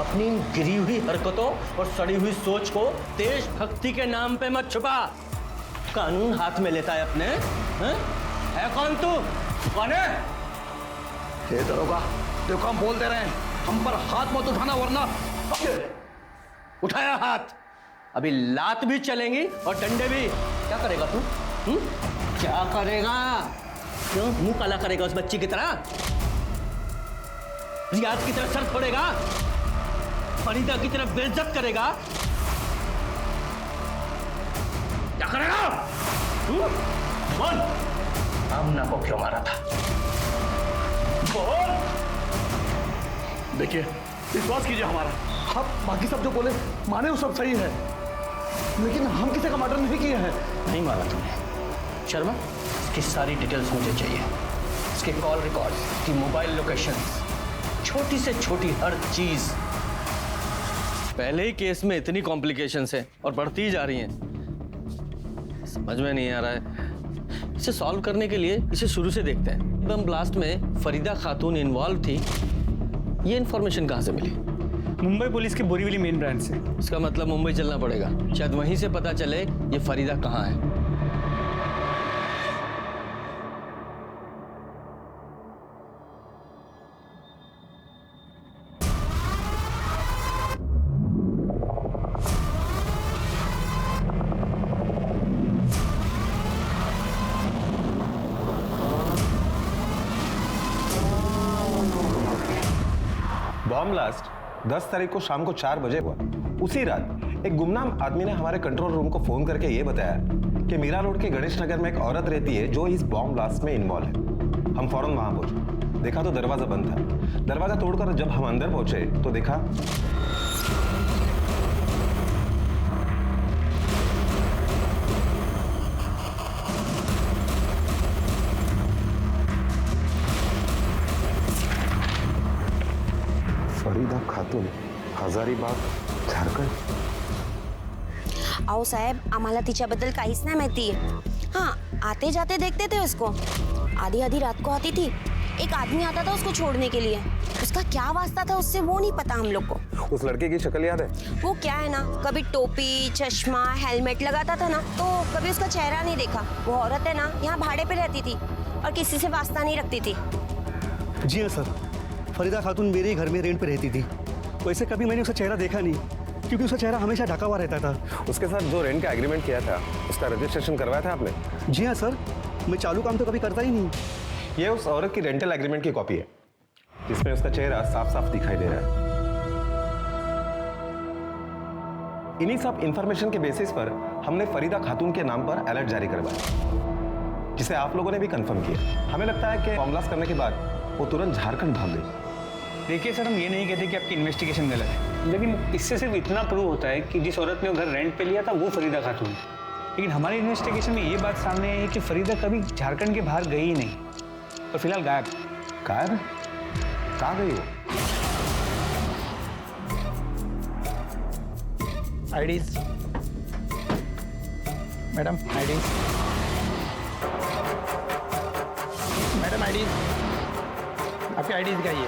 अपनी गिरी हुई हरकतों और सड़ी हुई सोच को देशभक्ति के नाम पे मत छुपा। कानून हाथ में लेता है अपने। है कौन तू? कौन है? हे दरोगा, देखो हम बोल दे रहे हैं, हम पर हाथ मत उठाना वरना। उठाया हाथ, अभी लात भी चलेंगी और डंडे भी। क्या करेगा तू? क्या करेगा? क्यों मुंह काला करेगा उस बच्ची की तरह? रियाज की तरह सर फोड़ेगा? फरीदा की तरह बेइज्जत करेगा? क्या करेगा? बोल। आमना को क्यों मारा था? बोल। देखिए, विश्वास कीजिए हमारा, आप बाकी सब जो बोले माने वो सब सही है, लेकिन हम किसी का मर्डर नहीं किया है। नहीं मारा तुमने। शर्मा, इसकी सारी डिटेल्स मुझे चाहिए। इसके कॉल रिकॉर्ड्स, इसकी मोबाइल लोकेशंस, छोटी से छोटी हर चीज। पहले ही केस में इतनी कॉम्प्लिकेशंस है और बढ़ती ही जा रही हैं। समझ में नहीं आ रहा है। इसे सॉल्व करने के लिए इसे शुरू से देखते हैं। बम ब्लास्ट में फरीदा खातून इन्वॉल्व थी, ये इन्फॉर्मेशन कहाँ से मिली? मुंबई पुलिस के बोरीवली मेन ब्रांच से। इसका मतलब मुंबई चलना पड़ेगा, शायद वहीं से पता चले ये फरीदा कहाँ है। बॉम्ब ब्लास्ट 10 तारीख को शाम को 4 बजे हुआ। उसी रात एक गुमनाम आदमी ने हमारे कंट्रोल रूम को फोन करके ये बताया कि मीरा रोड के गणेश नगर में एक औरत रहती है जो इस बॉम्ब ब्लास्ट में इन्वॉल्व है। हम फौरन वहां पहुंचे, देखा तो दरवाजा बंद था। दरवाजा तोड़कर जब हम अंदर पहुंचे तो देखा फरीदा खातून, हजारीबाग, झारखंड। आओ साहेब, आम्हाला तिच्याबद्दल काहीच नाही माहिती। हाँ, आते जाते देखते थे उसको। आधी आधी रात को आती थी। एक आदमी आता था उसको छोड़ने के लिए। उसका क्या वास्ता था उससे वो नहीं पता हम लोग को। उस लड़के की शक्ल याद है? वो क्या है ना, कभी टोपी, चश्मा, हेलमेट लगाता था ना, तो कभी उसका चेहरा नहीं देखा। वो औरत है ना, यहाँ भाड़े पे रहती थी और किसी से वास्ता नहीं रखती थी। जी हाँ सर, फरीदा खातून मेरे ही घर में रेंट पे रहती थी। वैसे कभी मैंने उसका चेहरा देखा नहीं, क्योंकि उसका चेहरा हमेशा ढका हुआ रहता था। उसके साथ जो रेंट का एग्रीमेंट किया था उसका रजिस्ट्रेशन करवाया था आपने? जी हाँ सर, मैं चालू काम तो कभी करता ही नहीं। ये उस औरत की रेंटल एग्रीमेंट की कॉपी है, जिसमें उसका चेहरा साफ साफ दिखाई दे रहा है। इन्हीं सब इंफॉर्मेशन के बेसिस पर हमने फरीदा खातून के नाम पर अलर्ट जारी करवाया, जिसे आप लोगों ने भी कंफर्म किया। हमें लगता है कि बॉम्ब ब्लास्ट करने के बाद वो तुरंत झारखंड भाग गई। देखिए सर, हम ये नहीं कहते कि आपकी इन्वेस्टिगेशन गलत है, लेकिन इससे सिर्फ इतना प्रूव होता है कि जिस औरत ने वो घर रेंट पे लिया था वो फरीदा खातून। लेकिन हमारी इन्वेस्टिगेशन में ये बात सामने आई है कि फरीदा कभी झारखंड के बाहर गई ही नहीं और फिलहाल गायब। गायब? कहाँ गई वो? IDs madam, IDs madam, IDs, आपकी आईडीज दिखाइए।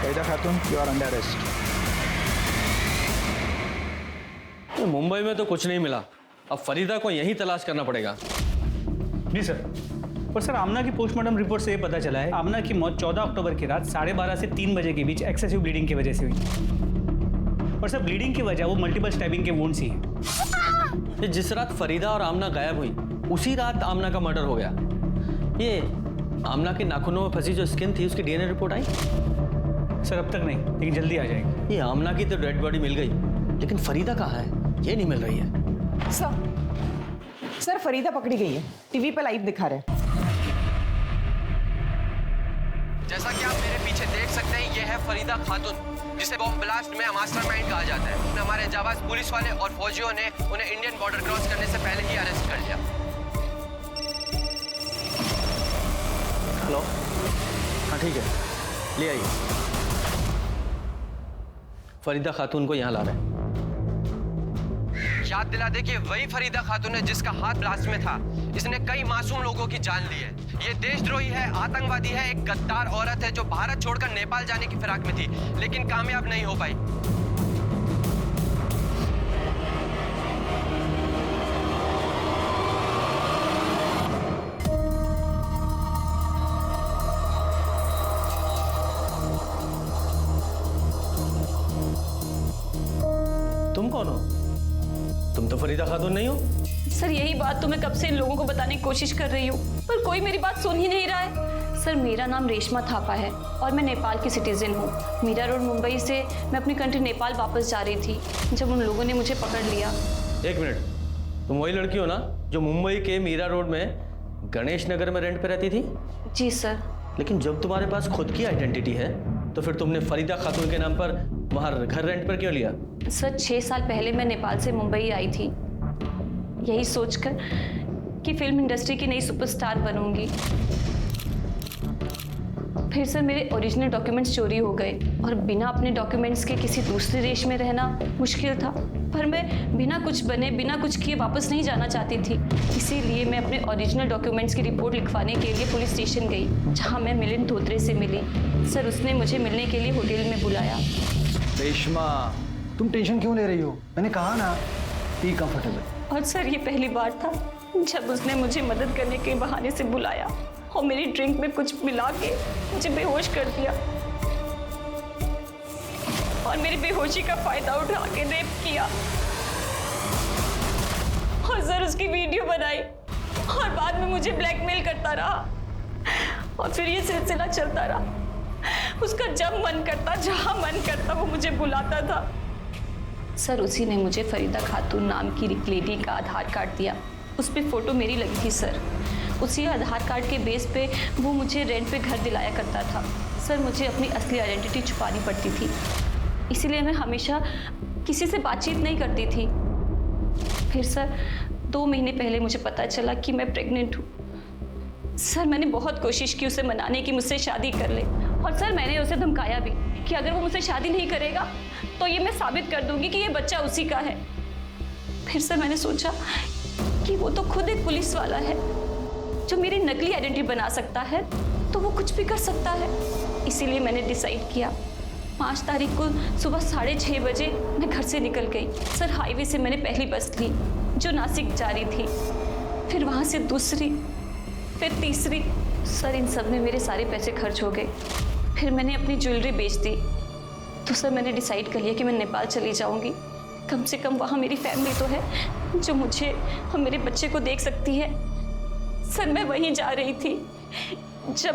Farida Khatoon, you are under arrest. Mumbai में तो कुछ नहीं मिला, अब फरीदा को यहीं तलाश करना पड़ेगा। जी सर। और सर, आमना की पोस्टमार्टम रिपोर्ट से ये पता चला है आमना की मौत 14 अक्टूबर की रात 12:30 से 3 बजे के बीच एक्सेसिव ब्लीडिंग की वजह से हुई। और सर, ब्लीडिंग की वजह वो मल्टीपल स्टैबिंग के वुंड्स ही है। जिस रात फरीदा और आमना गायब हुई उसी रात आमना का मर्डर हो गया। ये आमना के नाखूनों में फंसी जो स्किन थी उसकी डीएनए रिपोर्ट आई? सर अब तक नहीं, लेकिन जल्दी आ जाएगी। ये आमना की तो डेड बॉडी मिल गई, लेकिन फरीदा कहाँ है ये नहीं मिल रही है। सर फरीदा पकड़ी गई है, टीवी पे लाइव दिखा रहे हैं। जैसा कि आप मेरे पीछे देख सकते हैं, ये है फरीदा खातून, जिसे बॉम्ब ब्लास्ट में मास्टरमाइंड कहा जाता है। हमारे जाबाज पुलिस वाले और फौजियों ने उन्हें इंडियन बॉर्डर क्रॉस करने से पहले ही अरेस्ट कर लिया। हेलो, हाँ ठीक है, ले आइए। फरीदा खातून को यहाँ ला रहे हैं। याद दिला दे कि वही फरीदा खातून है जिसका हाथ ब्लास्ट में था। इसने कई मासूम लोगों की जान ली है। ये देशद्रोही है, आतंकवादी है, एक गद्दार औरत है जो भारत छोड़कर नेपाल जाने की फिराक में थी लेकिन कामयाब नहीं हो पाई। तुम कौन हो? तुम तो फरीदा खातून नहीं हो। सर यही बात तो मैं कब से इन लोगों को बताने की कोशिश कर रही हूँ, पर कोई मेरी बात सुन ही नहीं रहा है। सर मेरा नाम रेशमा थापा है और मैं नेपाल की सिटीजन हूँ। मीरा रोड मुंबई से मैं अपनी कंट्री नेपाल वापस जा रही थी जब उन लोगों ने मुझे पकड़ लिया। एक मिनट, तुम वही लड़की हो ना जो मुंबई के मीरा रोड में गणेश नगर में रेंट पे रहती थी? जी सर। लेकिन जब तुम्हारे पास खुद की आइडेंटिटी है तो फिर तुमने फरीदा खातून के नाम पर वहां घर रेंट पर क्यों लिया? सर 6 साल पहले मैं नेपाल से मुंबई आई थी यही सोचकर कि फिल्म इंडस्ट्री की नई सुपरस्टार बनूंगी। फिर सर मेरे ओरिजिनल डॉक्यूमेंट्स चोरी हो गए और बिना अपने डॉक्यूमेंट्स के किसी दूसरे देश में रहना मुश्किल था, पर मैं बिना कुछ बने बिना कुछ किए वापस नहीं जाना चाहती थी। इसीलिए मैं अपने ओरिजिनल डॉक्यूमेंट्स की रिपोर्ट लिखवाने के लिए पुलिस स्टेशन गई जहां मैं मिलिंद धोत्रे से मिली। सर उसने मुझे मिलने के लिए होटल में बुलाया। रेशमा तुम टेंशन क्यों ले रही हो? मैंने कहा ना बी कंफर्टेबल। और सर ये पहली बार था जब उसने मुझे मदद करने के बहाने से बुलाया और मेरी ड्रिंक में कुछ मिला के मुझे बेहोश कर दिया और मेरी बेहोशी का फायदा उठा के रेप किया और सर उसकी वीडियो बनाई और बाद में मुझे ब्लैकमेल करता रहा और फिर ये सिलसिला चलता रहा। उसका जब मन करता जहां मन करता वो मुझे बुलाता था। सर उसी ने मुझे फरीदा खातून नाम की एक लेडी का आधार कार्ड दिया, उस पर फोटो मेरी लगी थी सर। उसी आधार कार्ड के बेस पे वो मुझे रेंट पे घर दिलाया करता था। सर मुझे अपनी असली आइडेंटिटी छुपानी पड़ती थी, इसीलिए मैं हमेशा किसी से बातचीत नहीं करती थी। फिर सर 2 महीने पहले मुझे पता चला कि मैं प्रेग्नेंट हूँ। सर मैंने बहुत कोशिश की उसे मनाने की मुझसे शादी कर ले और सर मैंने उसे धमकाया भी कि अगर वो मुझसे शादी नहीं करेगा तो ये मैं साबित कर दूंगी कि ये बच्चा उसी का है। फिर सर मैंने सोचा कि वो तो खुद एक पुलिस वाला है जो मेरी नकली आइडेंटिटी बना सकता है, तो वो कुछ भी कर सकता है। इसीलिए मैंने डिसाइड किया 5 तारीख को सुबह 6:30 बजे मैं घर से निकल गई। सर हाईवे से मैंने पहली बस ली जो नासिक जा रही थी, फिर वहाँ से दूसरी, फिर तीसरी। सर इन सब में मेरे सारे पैसे खर्च हो गए। फिर मैंने अपनी ज्वेलरी बेच दी। तो सर मैंने डिसाइड कर लिया कि मैं नेपाल चली जाऊंगी। कम से कम वहाँ मेरी फैमिली तो है जो मुझे और मेरे बच्चे को देख सकती है। सर मैं वहीं जा रही थी जब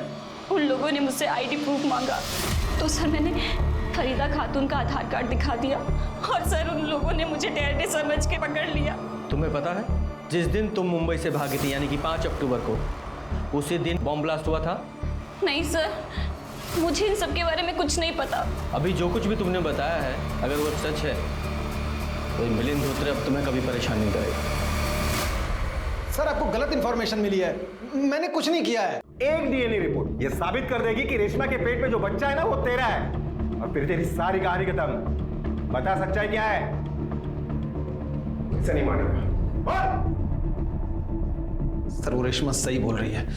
उन लोगों ने मुझसे आईडी प्रूफ मांगा, तो सर मैंने फरीदा खातून का आधार कार्ड दिखा दिया और सर उन लोगों ने मुझे टेररिस्ट समझ के पकड़ लिया। तुम्हें पता है जिस दिन तुम मुंबई से भागी थी यानी कि 5 अक्टूबर को, उसी दिन बॉम्ब ब्लास्ट हुआ था? नहीं सर, मुझे इन सब के बारे में कुछ नहीं पता। अभी जो कुछ भी तुमने बताया है अगर वो सच है तो मिलिंद धोत्रे अब तुम्हें कभी परेशान नहीं करेगा। सर आपको गलत इंफॉर्मेशन मिली है, मैंने कुछ नहीं किया है। एक डीएनए रिपोर्ट ये साबित कर देगी कि रेशमा के पेट में जो बच्चा है ना वो तेरा है और फिर तेरी सारी कहानी खत्म। बता सच्चाई क्या है? इसे नहीं मानेगा। सर वो रेशमा सही बोल रही है।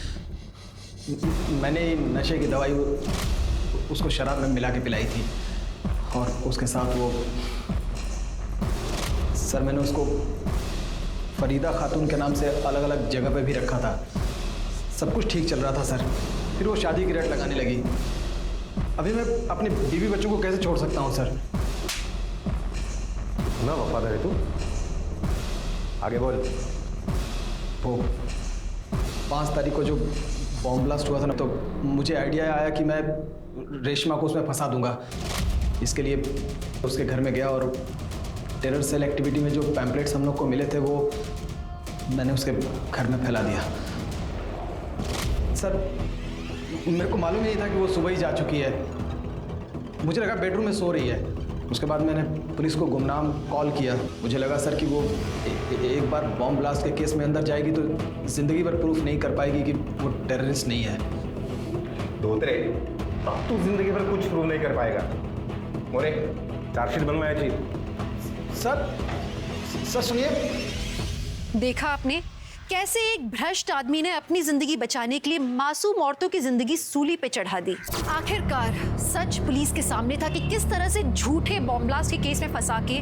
मैंने नशे की दवाई उसको शराब में मिला के पिलाई थी और उसके साथ वो सर मैंने उसको फरीदा खातून के नाम से अलग अलग जगह पे भी रखा था। सब कुछ ठीक चल रहा था सर, फिर वो शादी की रट लगाने लगी। अभी मैं अपने बीवी बच्चों को कैसे छोड़ सकता हूँ सर? ना वफादार है तू, आगे बोल। वो 5 तारीख को जो बॉम्ब ब्लास्ट हुआ था ना, तो मुझे आइडिया आया कि मैं रेशमा को उसमें फंसा दूंगा। इसके लिए उसके घर में गया और टेरर सेल एक्टिविटी में जो पैम्पलेट्स हम लोग को मिले थे वो मैंने उसके घर में फैला दिया। सर मेरे को मालूम नहीं था कि वो सुबह ही जा चुकी है। मुझे लगा बेडरूम में सो रही है। उसके बाद मैंने पुलिस को गुमनाम कॉल किया। मुझे लगा सर कि वो एक बार बॉम्ब ब्लास्ट के केस में अंदर जाएगी तो जिंदगी भर प्रूफ नहीं कर पाएगी कि वो टेररिस्ट नहीं है। धोत्रे अब तू जिंदगी भर कुछ प्रूव नहीं कर पाएगा। मोरे चार्जशीट बनवाया जी। सर सुनिए। देखा आपने कैसे एक भ्रष्ट आदमी ने अपनी जिंदगी बचाने के लिए मासूम औरतों की जिंदगी सूली पे चढ़ा दी। आखिरकार सच पुलिस के सामने था कि किस तरह से झूठे बॉम्ब ब्लास्ट के केस में फंसा के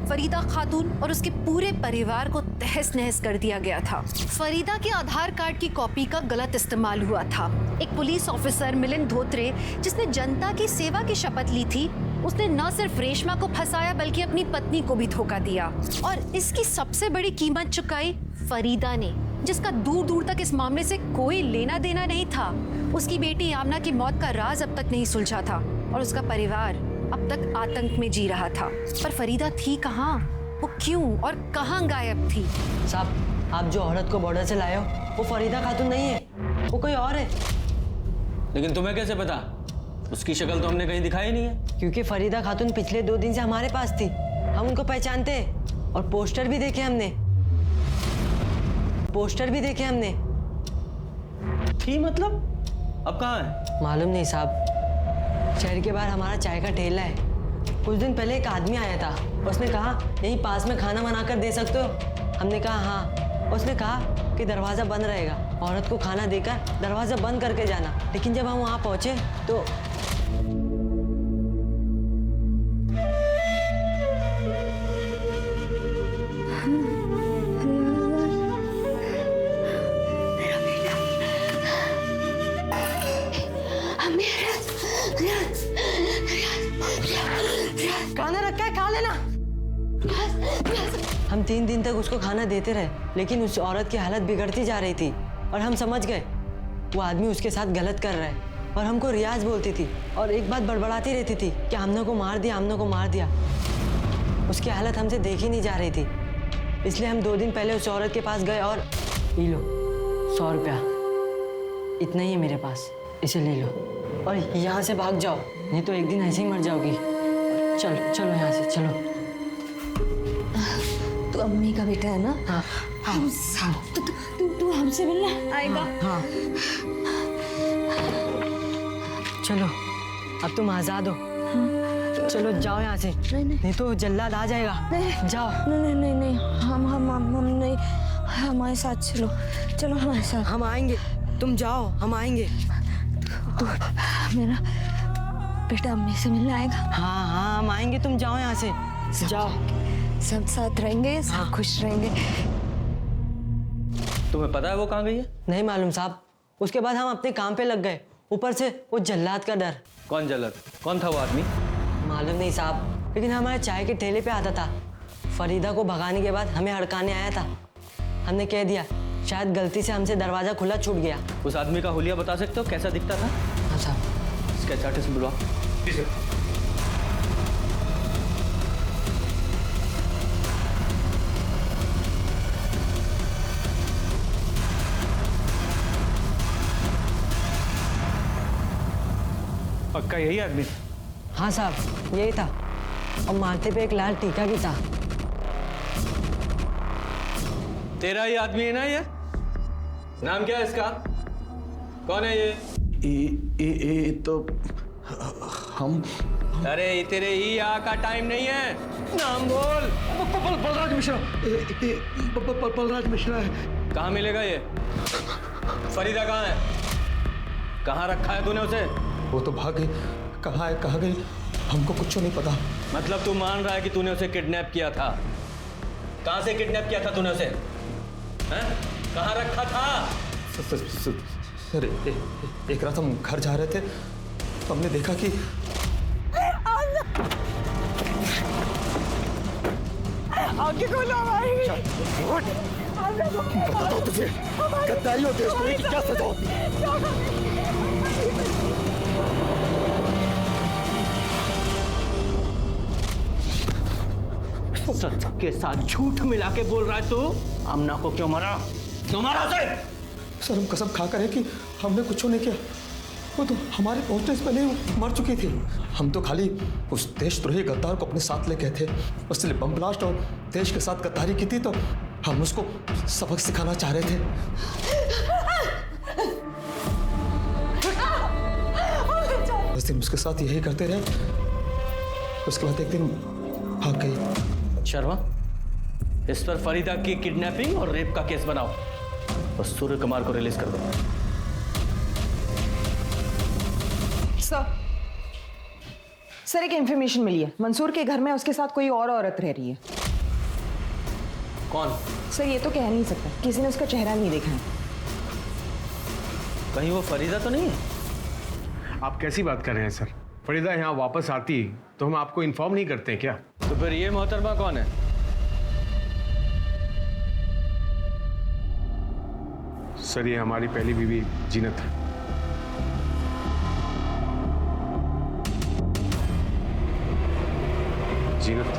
फरीदा खातून और उसके पूरे परिवार को तहस नहस कर दिया गया था। फरीदा के आधार कार्ड की कॉपी का गलत इस्तेमाल हुआ था। एक पुलिस ऑफिसर मिलिंद धोत्रे, जिसने जनता की सेवा की शपथ ली थी, उसने न सिर्फ रेशमा को फंसाया बल्कि अपनी पत्नी को भी धोखा दिया। और इसकी सबसे बड़ी कीमत चुकाई फरीदा ने, जिसका दूर दूर तक इस मामले से कोई लेना देना नहीं था। उसकी बेटी आमना की मौत का राज अब तक नहीं सुलझा था और उसका परिवार अब तक आतंक में जी रहा था। पर फरीदा थी कहाँ, वो क्यों और कहाँ गायब थी? साहब, आप जो औरत को बॉर्डर से लाए हो वो फरीदा खातून नहीं है, वो कोई और है। लेकिन तुम्हें कैसे पता? उसकी शक्ल तो हमने कहीं दिखाई नहीं है। क्योंकि फरीदा खातून पिछले 2 दिन से हमारे पास थी, हम उनको पहचानते हैं और पोस्टर भी देखे हमने। थी मतलब? अब कहाँ है? मालूम नहीं साहब, शहर के बाहर हमारा चाय का ठेला है। कुछ दिन पहले एक आदमी आया था, उसने कहा यहीं पास में खाना बना कर दे सकते हो? हमने कहा हाँ। उसने कहा कि दरवाज़ा बंद रहेगा, औरत को खाना देकर दरवाज़ा बंद करके जाना। लेकिन जब हम वहाँ पहुँचे तो खाना रखा है, खा लेना। हम 3 दिन तक उसको खाना देते रहे, लेकिन उस औरत की हालत बिगड़ती जा रही थी और हम समझ गए वो आदमी उसके साथ गलत कर रहा है। और हमको रियाज बोलती थी और एक बात बड़बड़ाती रहती थी कि आमना को मार दिया, आमना को मार दिया। उसकी हालत हमसे देखी नहीं जा रही थी, इसलिए हम 2 दिन पहले उस औरत के पास गए और ये लो 100 रुपया, इतना ही है मेरे पास, इसे ले लो और यहाँ से भाग जाओ, नहीं तो एक दिन ऐसे ही मर जाओगी। चलो चलो यहाँ से चलो। तू अम्मी का बेटा है ना? हाँ हाँ। तू हमसे मिलना आएगा? हाँ। चलो अब तुम आजाद हो। चलो जाओ यहाँ से, नहीं तो जल्लाद आ जाएगा। जाओ। नहीं, हम नहीं, हमारे साथ चलो, चलो हमारे साथ। हम आएंगे, तुम जाओ, हम आएंगे। मेरा बेटा अम्मी से मिलने आएगा? हाँ हाँ, हम आएंगे, तुम जाओ यहाँ से, जाओ। सब साथ रहेंगे, सब खुश रहेंगे। तुम्हें पता है वो कहाँ गई है? नहीं मालूम साहब, उसके बाद हम अपने काम पे लग गए, ऊपर से वो जल्लाद का डर। कौन जल्लाद? कौन था वो आदमी? मालूम नहीं साहब, लेकिन हमारे चाय के ठेले पे आता था। फरीदा को भगाने के बाद हमें हड़काने आया था। हमने कह दिया शायद गलती से हमसे दरवाजा खुला छूट गया। उस आदमी का हुलिया बता सकते हो, कैसा दिखता था? हाँ साहब। स्केच आर्टिस्ट बुलवाओ। जी सर। पक्का यही आदमी? हाँ साहब, यही था और माथे पे एक लाल टीका भी था। तेरा ही आदमी है ना ये? नाम क्या है इसका? कौन है ये? ये तो हम। अरे तेरे ही यहाँ का टाइम नहीं है, नाम बोल। बलराज मिश्रा। बलराज मिश्रा है। कहाँ मिलेगा ये? फरीदा कहाँ है? कहाँ रखा है तूने उसे? वो तो भाग गई। कहाँ गई हमको कुछ नहीं पता। मतलब तू मान रहा है कि तूने उसे किडनैप किया था? कहाँ से किडनैप किया था तूने उसे? हैं? कहाँ रखा था? सर एक रात हम घर जा रहे थे तो हमने देखा कि आगे खोलो हमारी। बताओ तुझे गद्दारी और देशद्रोही की क्या सजा होती है? सच के साथ झूठ मिला के बोल रहा है तू? आमना को क्यों मारा? क्यों मारा उसे? सर हम कसम खा कर है कि हमने कुछ नहीं किया। वो तो हमारे पहुंचने से पहले वो मर चुकी थी। हम तो खाली उस देशद्रोही गद्दार को अपने साथ ले गए थे। उसने बम ब्लास्ट और देश के साथ गद्दारी की थी तो हम उसको सबक सिखाना चाह रहे थे। उस दिन उसके साथ यही करते रहे। उसके बाद एक दिन भाग गई। शर्मा, इस पर फरीदा की किडनैपिंग और रेप का केस बनाओ और सूर्य कुमार को रिलीज कर दो। सर एक इंफॉर्मेशन मिली है, मंसूर के घर में उसके साथ कोई और औरत रह रही है। कौन? सर ये तो कह नहीं सकता, किसी ने उसका चेहरा नहीं देखा है। कहीं वो फरीदा तो नहीं है? आप कैसी बात कर रहे हैं सर? फरीदा यहाँ वापस आती तो हम आपको इन्फॉर्म नहीं करते हैं क्या? तो फिर ये मोहतरमा कौन है? सर ये हमारी पहली बीवी जीनत है। जीनत।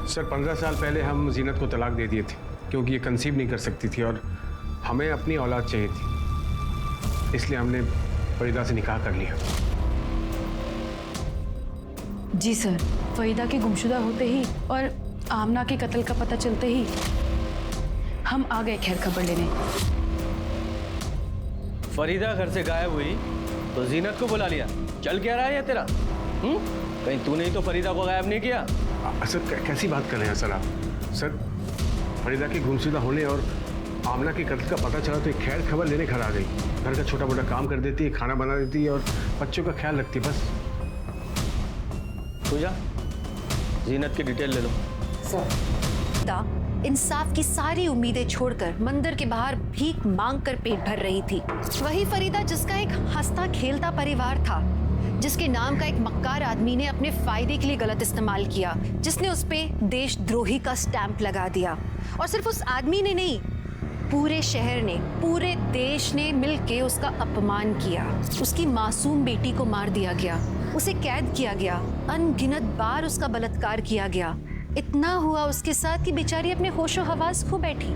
सर 15 साल पहले हम जीनत को तलाक दे दिए थे क्योंकि ये कंसीव नहीं कर सकती थी और हमें अपनी औलाद चाहिए थी, इसलिए हमने फरीदा से निकाह कर लिया। जी सर, फरीदा के गुमशुदा होते ही और आमना के कत्ल का पता चलते ही हम आ गए खैर खबर लेने। फरीदा घर से गायब हुई तो जीनत को बुला लिया। चल क्या रहा है ये तेरा? कहीं तूने ही तो फरीदा को गायब नहीं किया? सर कैसी बात कर रहे हैं सर आप? सर फरीदा के गुमशुदा होने और आमना के कत्ल का पता चला तो एक खैर खबर लेने घर आ गई। घर का छोटा मोटा काम कर देती है, खाना बना देती है और बच्चों का ख्याल रखती है, बस। पूजा, जीनत की डिटेल ले लो। इंसाफ की सारी उम्मीदें छोड़कर मंदिर के बाहर भीख मांगकर पेट भर रही थी। वही फरीदा जिसका एक हंसता खेलता परिवार था, जिसके नाम का एक मक्कार आदमी ने अपने फायदे के लिए गलत इस्तेमाल किया, जिसने उस पे देशद्रोही का स्टैंप लगा दिया। और सिर्फ उस आदमी ने नहीं, पूरे शहर ने, पूरे देश ने मिलके उसका अपमान किया। उसकी मासूम बेटी को मार दिया गया, उसे कैद किया गया, अनगिनत बार उसका बलात्कार किया गया। इतना हुआ उसके साथ कि बेचारी अपने होशो हवास खो बैठी।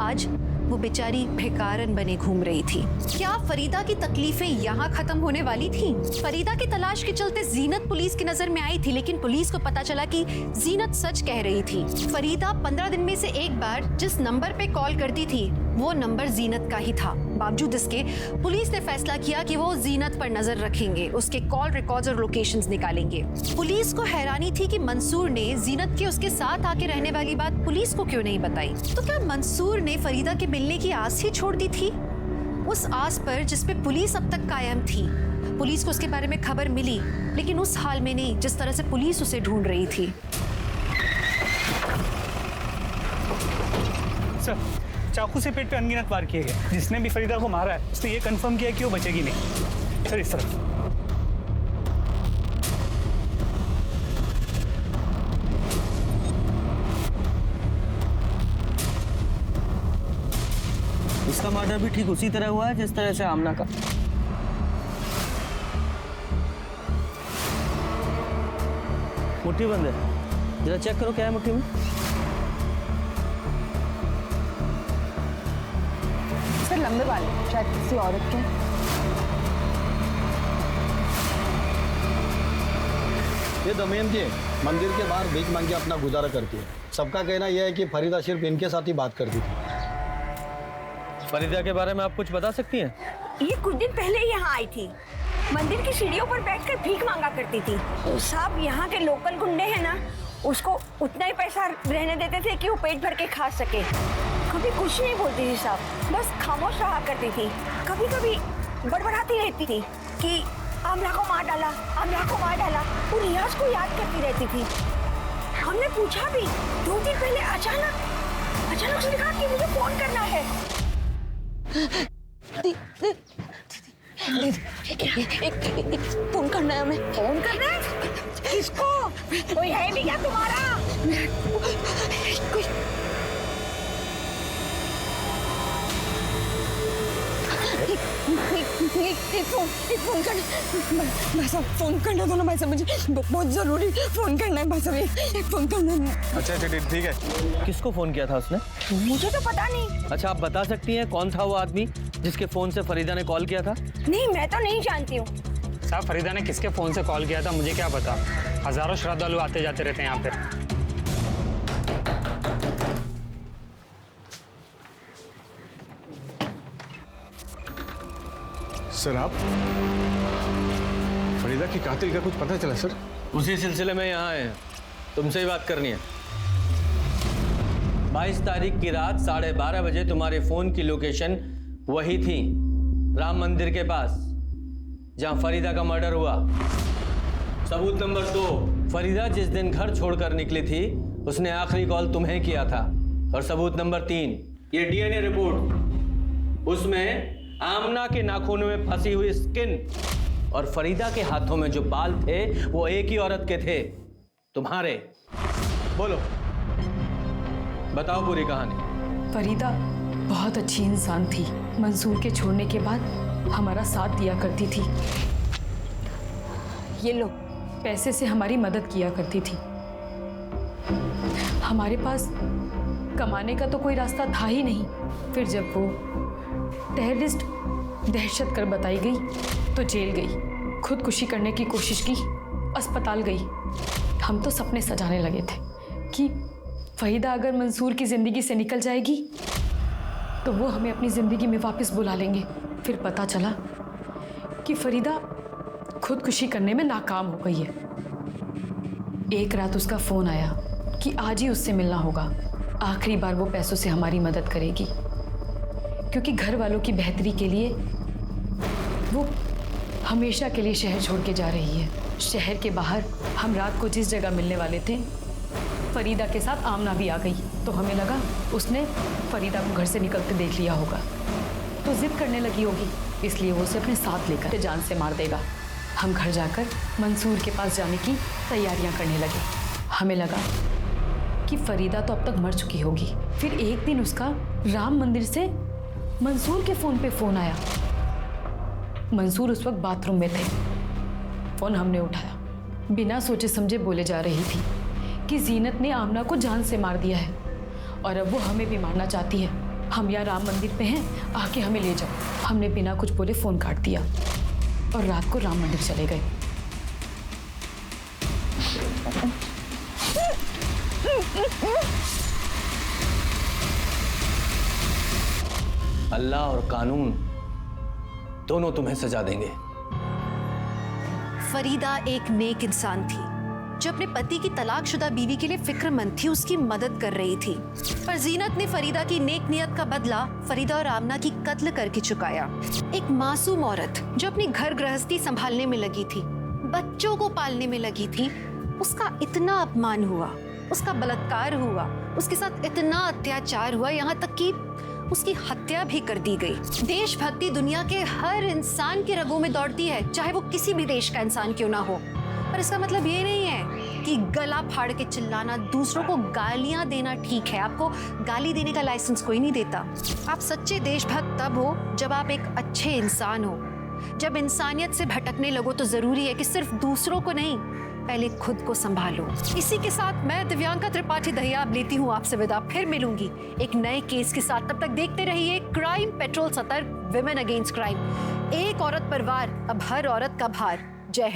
आज वो बेचारी भिखारन बने घूम रही थी। क्या फरीदा की तकलीफें यहाँ खत्म होने वाली थी? फरीदा की तलाश के चलते जीनत पुलिस की नजर में आई थी, लेकिन पुलिस को पता चला कि जीनत सच कह रही थी। फरीदा 15 दिन में से एक बार जिस नंबर पे कॉल करती थी वो नंबर जीनत का ही था। बावजूद इसके पुलिस ने फैसला किया कि वो जीनत पर नजर रखेंगे, उसके कॉल रिकॉर्ड्स और लोकेशंस निकालेंगे। पुलिस को हैरानी थी कि मंसूर ने जीनत के उसके साथ आके रहने वाली बात पुलिस को क्यों नहीं बताई। तो क्या मंसूर ने फरीदा के मिलने की आस ही छोड़ दी थी? उस आस पर जिस पे पुलिस अब तक कायम थी। पुलिस को उसके बारे में खबर मिली, लेकिन उस हाल में नहीं जिस तरह से पुलिस उसे ढूंढ रही थी। सर, चाकू से पेट पे अनगिनत वार किए गए। जिसने भी फरीदा को मारा है उसने ये कंफर्म किया कि वो बचेगी नहीं। सर इस तरफ। इसका मर्डर भी ठीक उसी तरह हुआ है जिस तरह से आमना का। मुट्ठी बंद है, जरा चेक करो क्या है मुट्ठी में। सर लंबे बाल, शायद किसी औरत के। ये दमयंती है, मंदिर के बाहर भीख मांग के अपना गुजारा करती है। सबका कहना यह है कि फरीदा सिर्फ इनके साथ ही बात करती थी। फरीदा के बारे में आप कुछ बता सकती हैं? ये कुछ दिन पहले यहाँ आई थी, मंदिर की सीढ़ियों पर बैठकर भीख मांगा करती थी। साहब यहाँ के लोकल गुंडे हैं ना, उसको उतना ही पैसा रहने देते थे कि वो पेट भर के खा सके। कभी कुछ नहीं बोलती थी साहब, बस खामोश रहा करती थी। कभी कभी बड़बड़ाती रहती थी कि आमला को मार डाला, आमला को मार डाला। वो रियाज को याद करती रहती थी। हमने पूछा भी, 2 दिन पहले अचानक उसने कहा कि मुझे फोन करना है। एक फोन करना है हमें। फोन करना है? किसको? कोई है भी क्या तुम्हारा? कोई एक फोन करना भाई साहब, फोन करना दो ना भाई साहब, मुझे बहुत जरूरी फोन करना है भाई साहब, एक फोन करना है। अच्छा ठीक है। किसको फोन किया था उसने? मुझे तो पता नहीं। अच्छा आप बता सकती हैं कौन था वो आदमी जिसके फोन से फरीदा ने कॉल किया था? नहीं, मैं तो नहीं जानती हूँ साहब। फरीदा ने किसके फोन से कॉल किया था मुझे क्या पता। हजारों श्रद्धालु आते जाते रहते हैं यहाँ पे। सर आप फरीदा की कातिल का कुछ पता चला सर? उसी सिलसिले में यहाँ आए हैं, तुमसे ही बात करनी है। 22 तारीख की रात 12:30 बजे तुम्हारे फोन की लोकेशन वही थी, राम मंदिर के पास जहां फरीदा का मर्डर हुआ। सबूत नंबर 2, फरीदा जिस दिन घर छोड़कर निकली थी उसने आखिरी कॉल तुम्हें किया था। और सबूत नंबर 3, ये डीएनए रिपोर्ट, उसमें आमना के नाखूनों में फंसी हुई स्किन और फरीदा के हाथों में जो बाल थे वो एक ही औरत के थे, तुम्हारे। बोलो, बताओ पूरी कहानी। फरीदा बहुत अच्छी इंसान थी। मंसूर के छोड़ने के बाद हमारा साथ दिया करती थी। ये लो, पैसे से हमारी मदद किया करती थी। हमारे पास कमाने का तो कोई रास्ता था ही नहीं। फिर जब वो टेररिस्ट दहशत कर बताई गई तो जेल गई, खुदकुशी करने की कोशिश की, अस्पताल गई। हम तो सपने सजाने लगे थे कि फरीदा अगर मंसूर की ज़िंदगी से निकल जाएगी तो वो हमें अपनी ज़िंदगी में वापस बुला लेंगे। फिर पता चला कि फरीदा खुदकुशी करने में नाकाम हो गई है। एक रात उसका फ़ोन आया कि आज ही उससे मिलना होगा, आखिरी बार वो पैसों से हमारी मदद करेगी, क्योंकि घर वालों की बेहतरी के लिए वो हमेशा के लिए शहर छोड़ के जा रही है। शहर के बाहर हम रात को जिस जगह मिलने वाले थे, फरीदा के साथ आमना भी आ गई, तो हमें लगा उसने फरीदा को घर से निकलते देख लिया होगा, तो जिद करने लगी होगी, इसलिए वो उसे अपने साथ लेकर जान से मार देगा। हम घर जाकर मंसूर के पास जाने की तैयारियां करने लगे। हमें लगा कि फरीदा तो अब तक मर चुकी होगी। फिर एक दिन उसका राम मंदिर से मंसूर के फ़ोन पे फ़ोन आया। मंसूर उस वक्त बाथरूम में थे। फ़ोन हमने उठाया। बिना सोचे समझे बोले जा रही थी कि जीनत ने आमना को जान से मार दिया है और अब वो हमें भी मारना चाहती है। हम यहाँ राम मंदिर पे हैं, आके हमें ले जाओ। हमने बिना कुछ बोले फ़ोन काट दिया और रात को राम मंदिर चले गए। अल्लाह और कानून दोनों तुम्हें सजा देंगे। फरीदा एक नेक इंसान थी जो अपने पति की तलाकशुदा बीवी के लिए फिक्रमंद थी, उसकी मदद कर रही थी। पर जीनत ने फरीदा की नेक नियत का बदला फरीदा और आमना की कत्ल करके चुकाया। एक मासूम औरत जो अपनी घर गृहस्थी संभालने में लगी थी, बच्चों को पालने में लगी थी, उसका इतना अपमान हुआ, उसका बलात्कार हुआ, उसके साथ इतना अत्याचार हुआ, यहाँ तक कि उसकी हत्या भी कर दी गई। देशभक्ति दुनिया के हर इंसान के रगों में दौड़ती है, चाहे वो किसी भी देश का इंसान क्यों ना हो। पर इसका मतलब ये नहीं है कि गला फाड़ के चिल्लाना, दूसरों को गालियां देना ठीक है। आपको गाली देने का लाइसेंस कोई नहीं देता। आप सच्चे देशभक्त तब हो जब आप एक अच्छे इंसान हो। जब इंसानियत से भटकने लगो तो जरूरी है कि सिर्फ दूसरों को नहीं, पहले खुद को संभालो। इसी के साथ मैं दिव्यांका त्रिपाठी दहिया अब लेती हूँ आपसे विदा। फिर मिलूंगी एक नए केस के साथ। तब तक देखते रहिए क्राइम पेट्रोल, सतर्क, विमेन अगेंस्ट क्राइम। एक औरत पर वार, अब हर औरत का भार। जय हिंद।